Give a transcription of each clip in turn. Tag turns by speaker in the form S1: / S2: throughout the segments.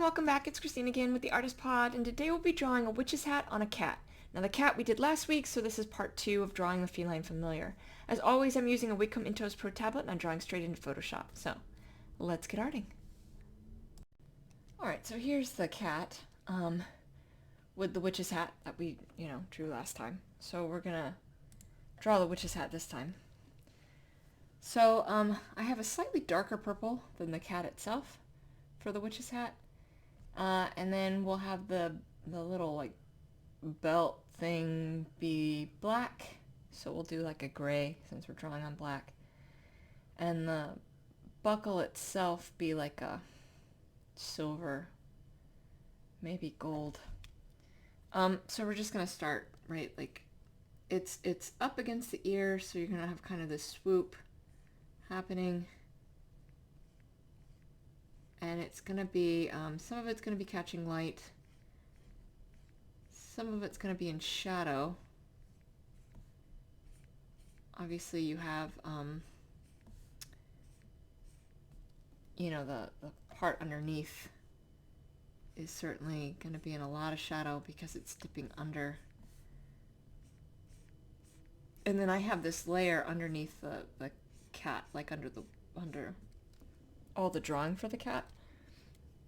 S1: welcome back. It's Christine again with the Artist Pod, and today we'll be drawing a witch's hat on a cat. Now the cat we did last week, so this is part 2 of drawing the feline familiar. As always, I'm using a Wacom Intuos Pro tablet and I'm drawing straight into Photoshop. So let's get arting. Alright, so here's the cat with the witch's hat that we, drew last time. So we're gonna draw the witch's hat this time. So I have a slightly darker purple than the cat itself for the witch's hat. And then we'll have the little like belt thing be black. So we'll do like a gray since we're drawing on black. And the buckle itself be like a silver, maybe gold. So we're just gonna start, right? Like it's up against the ear, so you're gonna have kind of this swoop happening. And it's going to be, some of it's going to be catching light. Some of it's going to be in shadow. Obviously you have, the part underneath is certainly going to be in a lot of shadow because it's dipping under. And then I have this layer underneath the cat, like under all the drawing for the cat,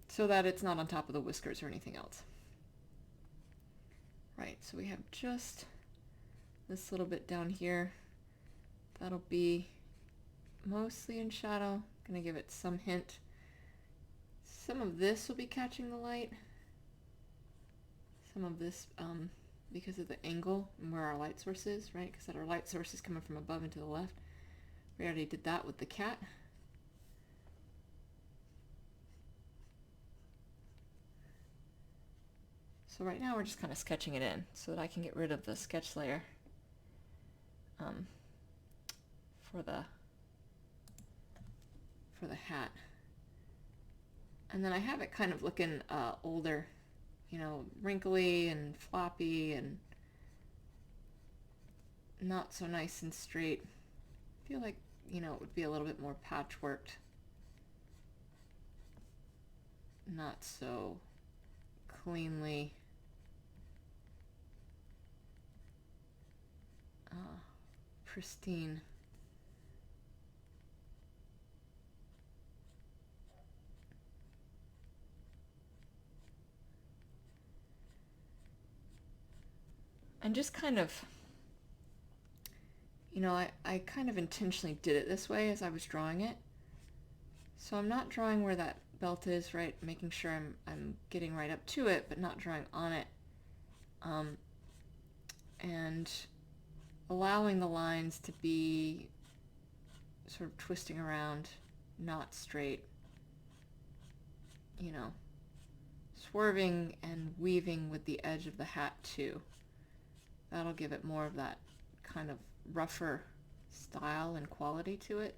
S1: so that it's not on top of the whiskers or anything else. Right, so we have just this little bit down here. That'll be mostly in shadow. Gonna give it some hint. Some of this will be catching the light. Some of this, because of the angle and where our light source is, right? Because that our light source is coming from above and to the left. We already did that with the cat. So right now we're just kind of sketching it in so that I can get rid of the sketch layer for the hat. And then I have it kind of looking older, wrinkly and floppy and not so nice and straight. I feel like, it would be a little bit more patchworked. Not so cleanly pristine. And just kind of, I kind of intentionally did it this way as I was drawing it. So I'm not drawing where that belt is, right? Making sure I'm getting right up to it, but not drawing on it. And allowing the lines to be sort of twisting around, not straight, swerving and weaving with the edge of the hat too. That'll give it more of that kind of rougher style and quality to it.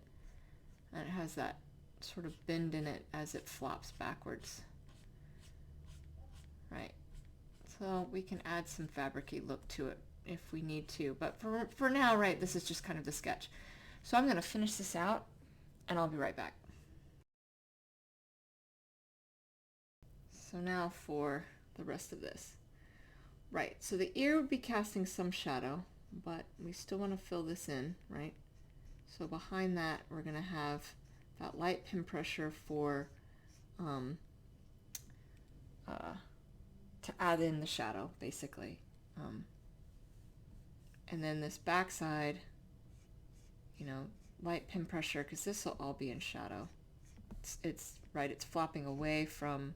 S1: And it has that sort of bend in it as it flops backwards. Right. So we can add some fabric-y look to it if we need to. But for now, right, this is just kind of the sketch. So I'm going to finish this out and I'll be right back. So now for the rest of this. Right, so the ear would be casting some shadow, but we still want to fill this in, right? So behind that, we're going to have that light pin pressure for to add in the shadow, basically. And then this backside, light pin pressure, because this will all be in shadow. It's right, it's flopping away from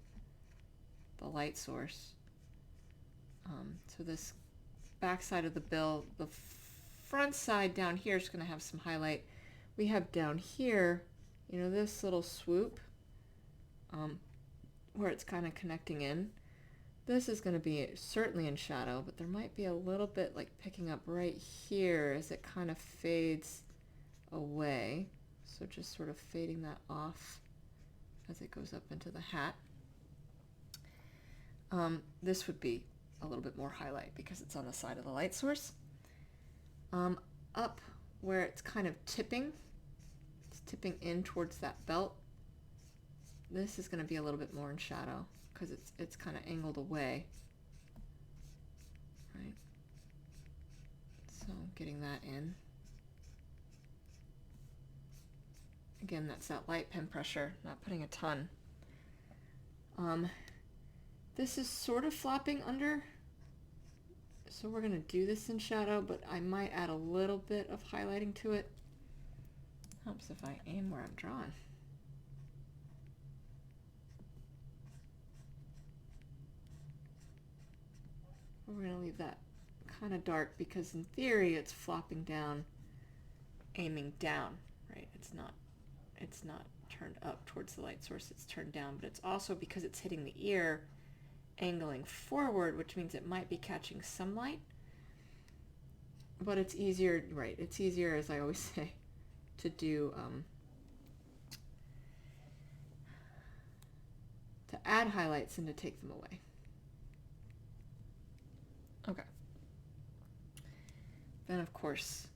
S1: the light source. So this back side of the bill, the front side down here is going to have some highlight. We have down here, this little swoop where it's kind of connecting in. This is going to be certainly in shadow, but there might be a little bit like picking up right here as it kind of fades away. So just sort of fading that off as it goes up into the hat. This would be a little bit more highlight because it's on the side of the light source. Up where it's kind of tipping, it's tipping in towards that belt. This is going to be a little bit more in shadow, because it's kind of angled away, right? So getting that in. Again, that's that light pen pressure, not putting a ton. This is sort of flopping under, so we're going to do this in shadow, but I might add a little bit of highlighting to it. Helps if I aim where I'm drawing. We're going to leave that kind of dark because in theory it's flopping down, aiming down, right? It's not turned up towards the light source, it's turned down, but it's also because it's hitting the ear, angling forward, which means it might be catching some light. But it's easier, right? It's easier, as I always say, to do to add highlights than to take them away. Okay. Then of course,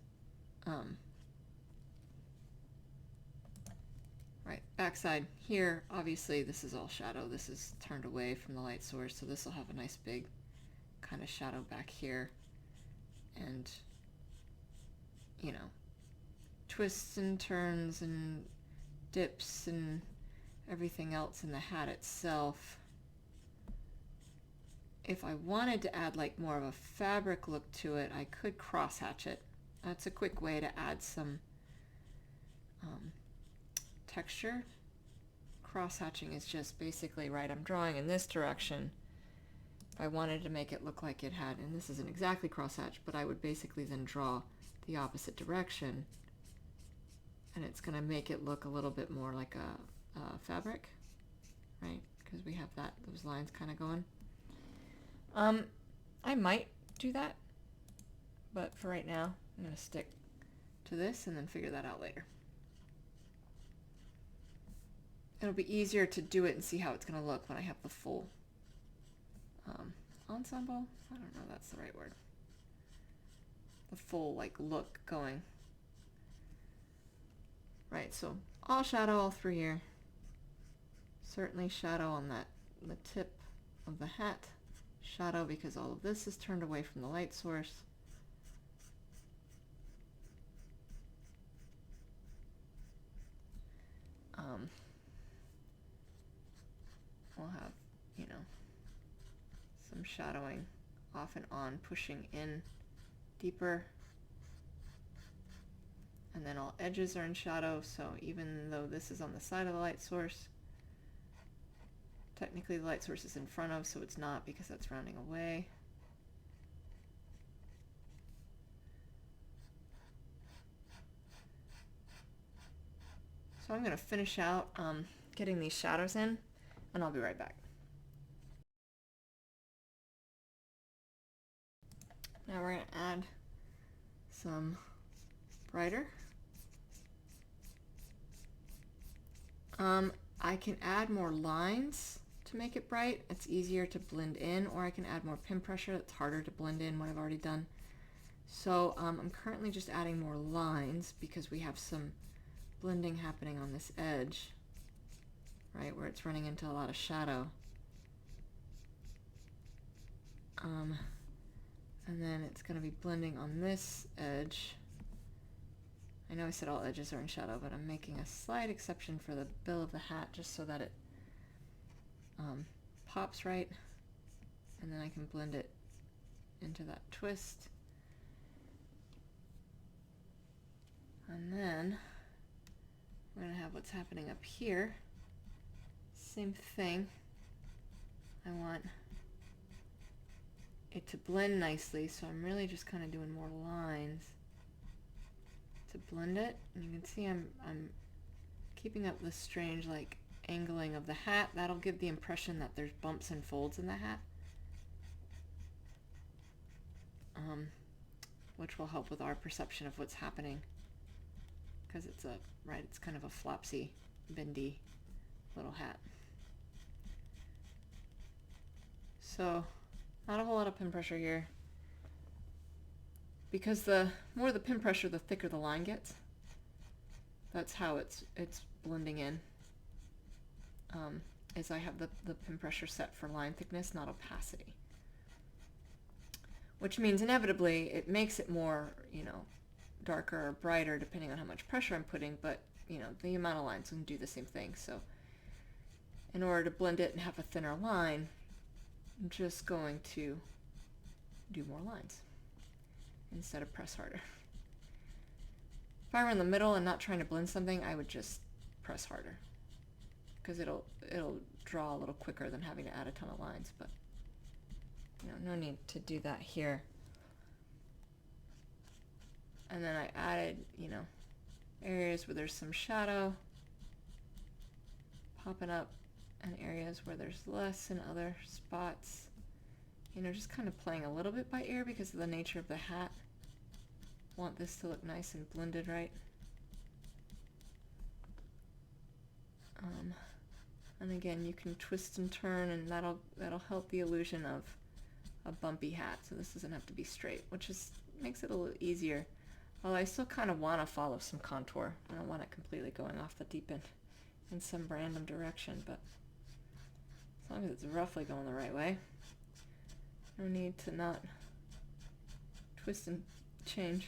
S1: right, backside here, obviously this is all shadow. This is turned away from the light source, so this will have a nice big kind of shadow back here. And, you know, twists and turns and dips and everything else in the hat itself. If I wanted to add like more of a fabric look to it, I could cross hatch it. That's a quick way to add some texture. Cross hatching is just basically, right, I'm drawing in this direction. If I wanted to make it look like it had, and this isn't exactly cross hatch, but I would basically then draw the opposite direction, and it's going to make it look a little bit more like a fabric, right? Because we have those lines kind of going. I might do that, but for right now, I'm going to stick to this and then figure that out later. It'll be easier to do it and see how it's going to look when I have the full ensemble. I don't know if that's the right word. The full like look going. Right, so all shadow all through here. Certainly shadow on the tip of the hat. Shadow because all of this is turned away from the light source. We'll have, you know, some shadowing off and on, pushing in deeper. And then all edges are in shadow, so even though this is on the side of the light source, technically the light source is in front of, so it's not because that's rounding away. So I'm going to finish out getting these shadows in, and I'll be right back. Now we're going to add some brighter. I can add more lines to make it bright. It's easier to blend in, or I can add more pin pressure. It's harder to blend in what I've already done. So I'm currently just adding more lines because we have some blending happening on this edge, right, where it's running into a lot of shadow. And then it's going to be blending on this edge. I know I said all edges are in shadow, but I'm making a slight exception for the bill of the hat just so that it pops right, and then I can blend it into that twist. And then we're going to have what's happening up here. Same thing. I want it to blend nicely, so I'm really just kind of doing more lines to blend it. And you can see I'm keeping up this strange like angling of the hat. That'll give the impression that there's bumps and folds in the hat, which will help with our perception of what's happening, because it's it's kind of a flopsy, bendy little hat. So not a whole lot of pin pressure here, because the more the pin pressure, the thicker the line gets. That's how it's blending in. is I have the pin pressure set for line thickness, not opacity. Which means inevitably it makes it more, darker or brighter depending on how much pressure I'm putting, but, the amount of lines can do the same thing. So in order to blend it and have a thinner line, I'm just going to do more lines instead of press harder. If I were in the middle and not trying to blend something, I would just press harder because it'll draw a little quicker than having to add a ton of lines, but no need to do that here. And then I added, areas where there's some shadow popping up and areas where there's less in other spots. Just kind of playing a little bit by ear because of the nature of the hat. Want this to look nice and blended right. And again, you can twist and turn, and that'll help the illusion of a bumpy hat. So this doesn't have to be straight, which makes it a little easier. Although I still kind of want to follow some contour. I don't want it completely going off the deep end in some random direction, but as long as it's roughly going the right way. No need to not twist and change.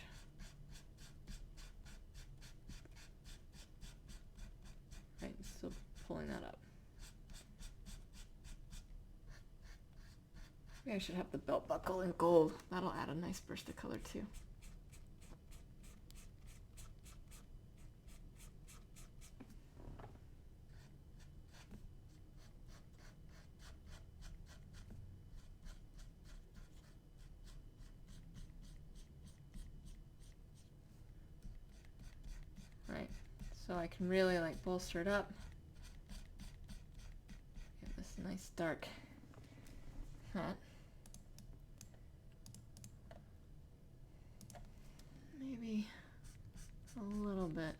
S1: Right, still pulling that up. Maybe I should have the belt buckle in gold. That'll add a nice burst of color too. Right, so I can really bolster it up. Get this nice dark hat. Maybe a little bit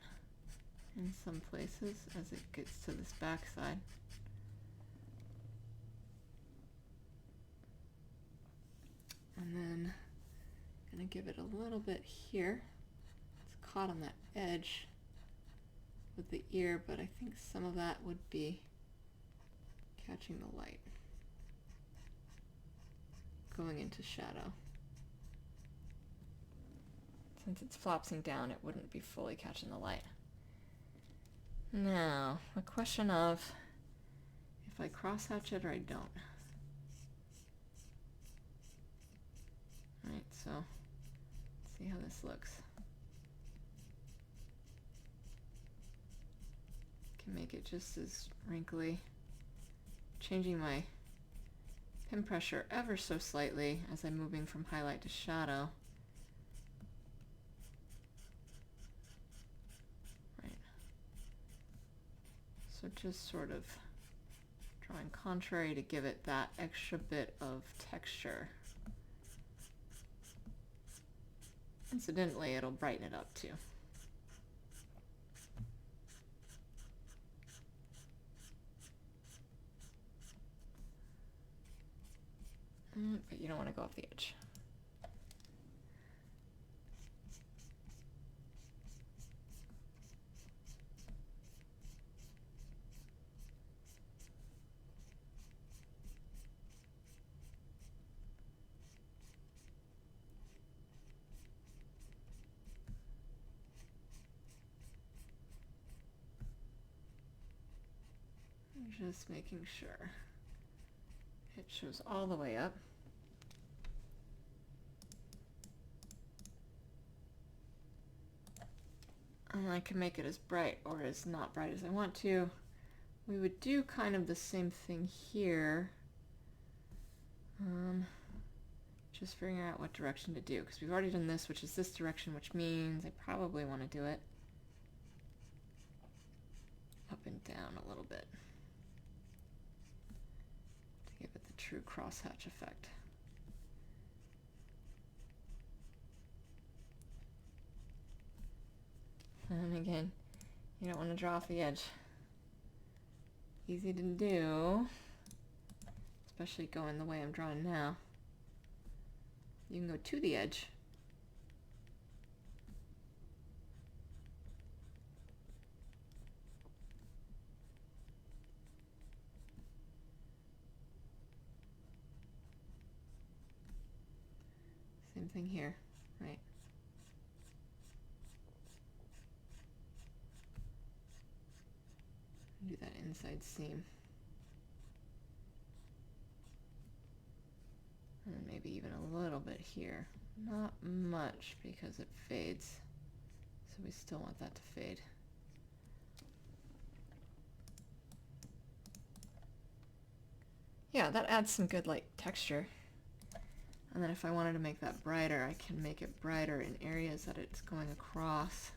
S1: in some places as it gets to this back side. And then I'm going to give it a little bit here. It's caught on that edge with the ear, but I think some of that would be catching the light, going into shadow. Since it's flopsing down, it wouldn't be fully catching the light. Now, a question of if I cross-hatch it or I don't. Alright, so let's see how this looks. Can make it just as wrinkly. Changing my pin pressure ever so slightly as I'm moving from highlight to shadow. Right. So just sort of drawing contrary to give it that extra bit of texture. Incidentally, it'll brighten it up too. But you don't want to go off the edge. Just making sure it shows all the way up. And I can make it as bright or as not bright as I want to. We would do kind of the same thing here. Just figuring out what direction to do, because we've already done this, which is this direction, which means I probably want to do it up and down a little bit to give it the true crosshatch effect. And again, you don't want to draw off the edge. Easy to do, especially going the way I'm drawing now. You can go to the edge. Same thing here, right? Do that inside seam. And maybe even a little bit here. Not much because it fades. So we still want that to fade. Yeah, that adds some good like texture. And then if I wanted to make that brighter, I can make it brighter in areas that it's going across.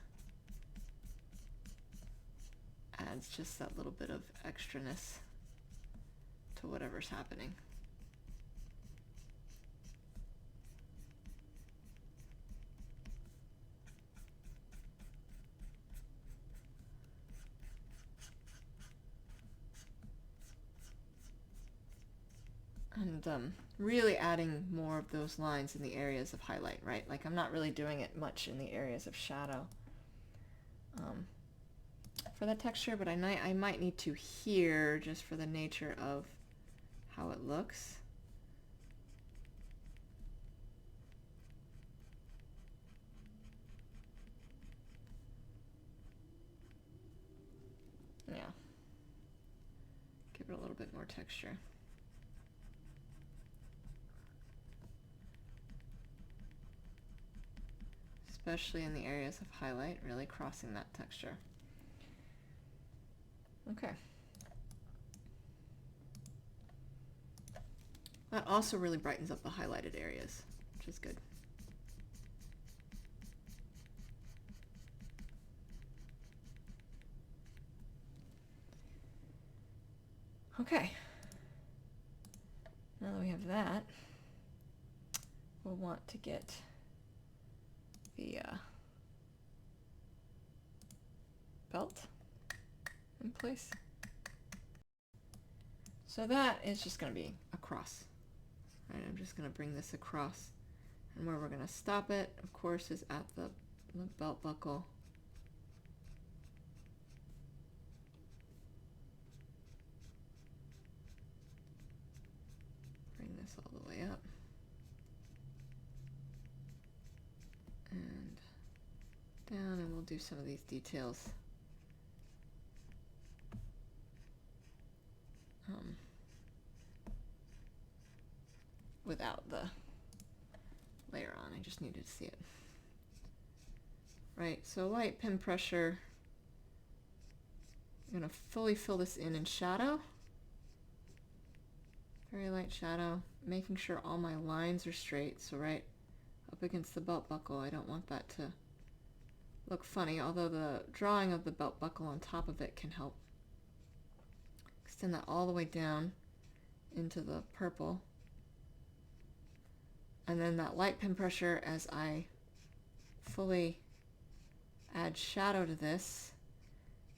S1: Adds just that little bit of extraness to whatever's happening. And really adding more of those lines in the areas of highlight, right? Like I'm not really doing it much in the areas of shadow for that texture, but I might need to here just for the nature of how it looks. Yeah. Give it a little bit more texture. Especially in the areas of highlight, really crossing that texture. Okay. That also really brightens up the highlighted areas, which is good. Okay. Now that we have that, we'll want to get the belt in place. So that is just going to be across. Right, I'm just going to bring this across. And where we're going to stop it, of course, is at the belt buckle. Bring this all the way up. And down, and we'll do some of these details. Without the layer on, I just needed to see it. Right, so light pin pressure. I'm going to fully fill this in shadow. Very light shadow, making sure all my lines are straight. So right up against the belt buckle, I don't want that to look funny, although the drawing of the belt buckle on top of it can help. Extend that all the way down into the purple. And then that light pin pressure as I fully add shadow to this.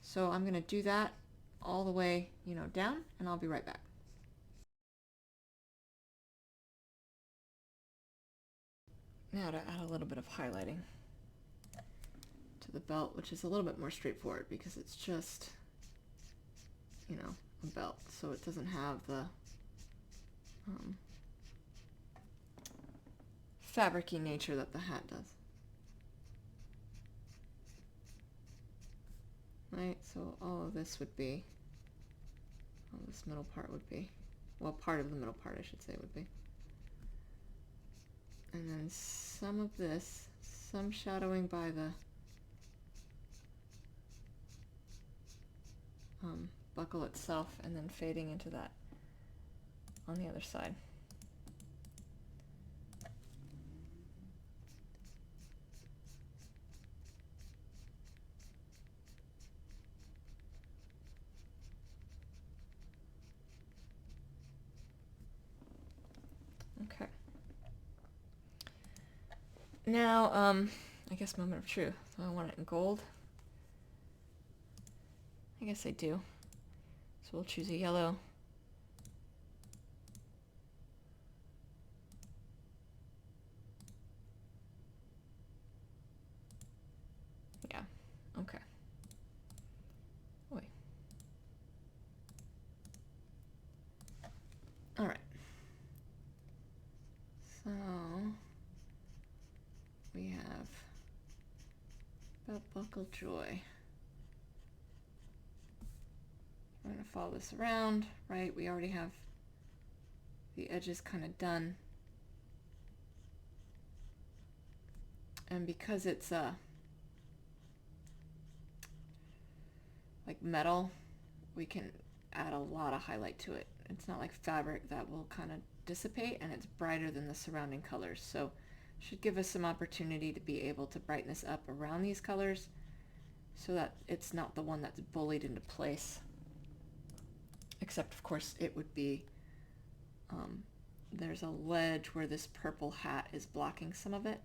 S1: So I'm going to do that all the way, down, and I'll be right back. Now to add a little bit of highlighting to the belt, which is a little bit more straightforward because it's just, a belt. So it doesn't have the fabric-y nature that the hat does. Right, so all of this would be, all this middle part would be, well, part of the middle part I should say would be. And then some of this, some shadowing by the buckle itself, and then fading into that on the other side. Okay. Now, I guess moment of truth. So I want it in gold. I guess I do. So we'll choose a yellow. Yeah, okay. Oi. All right. So Uncle Joy. We're going to follow this around, right? We already have the edges kind of done. And because it's like metal, we can add a lot of highlight to it. It's not like fabric that will kind of dissipate, and it's brighter than the surrounding colors. So should give us some opportunity to be able to brighten this up around these colors so that it's not the one that's bullied into place. Except, of course, it would be, there's a ledge where this purple hat is blocking some of it.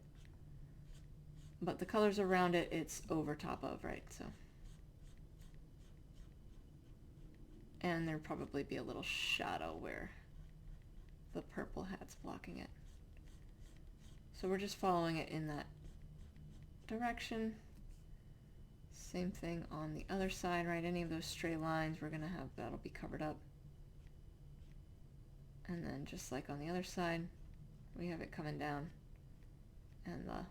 S1: But the colors around it, it's over top of, right? So, and there'd probably be a little shadow where the purple hat's blocking it. So we're just following it in that direction. Same thing on the other side, right? Any of those stray lines, we're gonna have, that'll be covered up. And then just like on the other side, we have it coming down, and the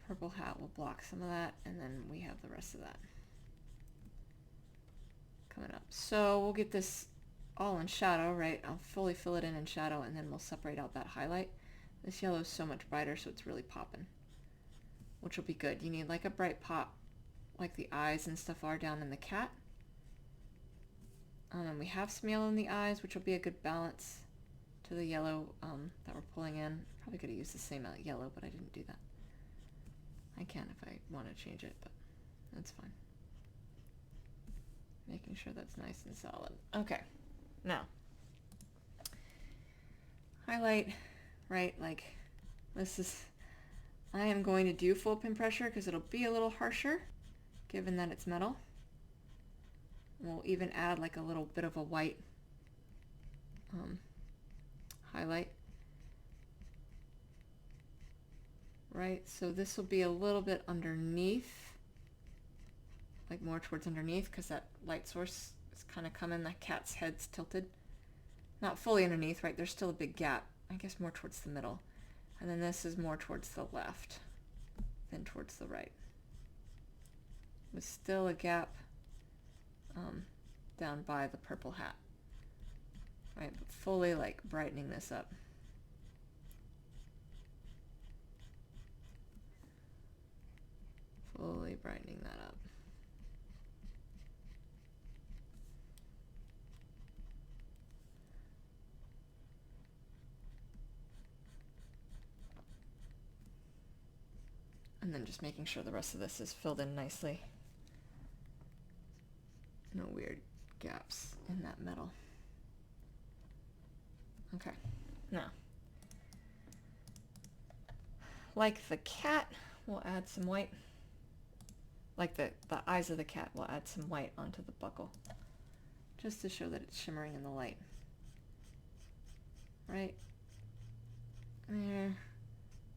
S1: purple hat will block some of that, and then we have the rest of that coming up. So we'll get this all in shadow, right? I'll fully fill it in shadow, and then we'll separate out that highlight. This yellow is so much brighter, so it's really popping, which will be good. You need like a bright pop, like the eyes and stuff are down in the cat. And we have some yellow in the eyes, which will be a good balance to the yellow that we're pulling in. Probably could have used the same yellow, but I didn't do that. I can if I want to change it, but that's fine. Making sure that's nice and solid. Okay, now highlight, right? Like this is, I am going to do full pin pressure because it'll be a little harsher given that it's metal. We'll even add like a little bit of a white highlight. Right, so this will be a little bit underneath, like more towards underneath, because that light source is kind of coming, the cat's head's tilted. Not fully underneath, right, there's still a big gap, I guess more towards the middle. And then this is more towards the left than towards the right. With still a gap down by the purple hat. Right, but fully like brightening this up. Fully brightening that up. And then just making sure the rest of this is filled in nicely. No weird gaps in that metal. Okay, now, like the cat, we'll add some white. Like the eyes of the cat, we'll add some white onto the buckle, just to show that it's shimmering in the light. Right there,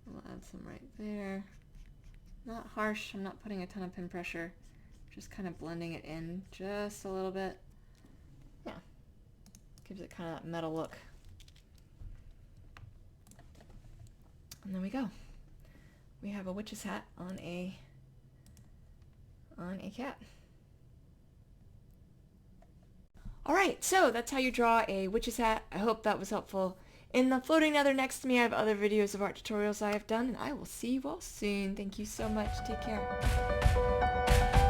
S1: we'll add some right there. Not harsh, I'm not putting a ton of pin pressure, just kind of blending it in just a little bit. Yeah, gives it kind of that metal look. And there we go. We have a witch's hat on a cat. Alright, so that's how you draw a witch's hat. I hope that was helpful. In the floating nether next to me, I have other videos of art tutorials I have done, and I will see you all soon. Thank you so much. Take care.